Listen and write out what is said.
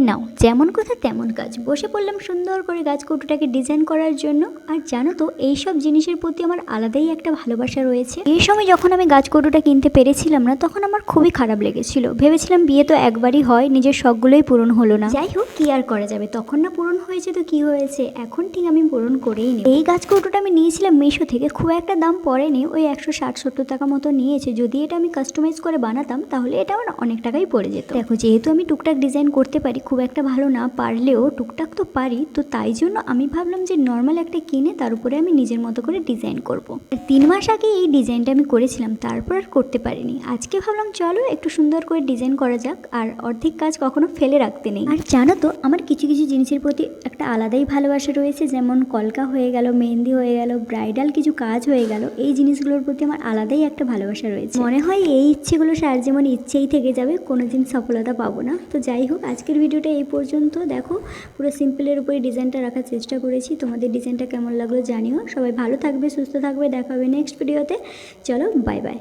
নাও যেমন কথা তেমন কাজ, বসে পড়লাম সুন্দর করে গাছ কৌটোটাকে ডিজাইন করার জন্য। আর জানো তো এইসব জিনিসের প্রতি আমার আলাদাই একটা ভালোবাসা রয়েছে। এই সময় যখন আমি গাছ কৌটোটা কিনতে পেরেছিলাম না, তখন আমার খুবই খারাপ লেগেছিল। ভেবেছিলাম বিয়ে তো একবারই হয়, নিজের শখগুলোই পূরণ হলো না। যাই হোক, কি আর করা যাবে, তখন না পূরণ হয়েছে তো কি হয়েছে, এখন ঠিক আমি পূরণ করেই নেব। এই গাছ কৌটোটা আমি নিয়েছিলাম মিশো থেকে, খুব একটা দাম পড়েনি, ওই 160-70 টাকা মতো নিয়েছে। যদি এটা আমি কাস্টমাইজ করে বানাতাম তাহলে এটা আমার অনেক টাকাই পড়ে যেত। দেখো, যেহেতু আমি টুকটাক ডিজাইন করতে পারি, খুব একটা ভালো না পারলেও টুকটাক তো পারি, তো তাই জন্য আমি ভাবলাম যে নর্মাল একটা কিনে তার উপরে আমি নিজের মতো করে ডিজাইন করব। 3 মাস আগে এই ডিজাইনটা আমি করেছিলাম, তারপর আর করতে পারিনি। আজকে ভাবলাম চলো একটু সুন্দর করে ডিজাইন করা যাক, আর অর্ধেক কাজ কখনো ফেলে রাখতে নেই। আর জানো তো আমার কিছু কিছু জিনিসের প্রতি একটা আলাদাই ভালোবাসা রয়েছে, যেমন কলকা হয়ে গেল, মেহেন্দি হয়ে গেল, ব্রাইডাল কিছু কাজ হয়ে গেল, এই জিনিসগুলোর প্রতি আমার আলাদাই একটা ভালোবাসা রয়েছে। মনে হয় এই ইচ্ছেগুলো সার যেমন ইচ্ছেই থেকে যাবে, কোনোদিন সফলতা পাবো না। তো যাই হোক, আজকের ভিডিওটা এই পর্যন্ত। দেখো, পুরো সিম্পলের উপরে ডিজাইনটা রাখার চেষ্টা করেছি। তোমাদের ডিজাইনটা কেমন লাগলো জানিও। সবাই ভালো থাকবে, সুস্থ থাকবে, দেখা হবে নেক্সট ভিডিওতে। চলো, বাই বাই।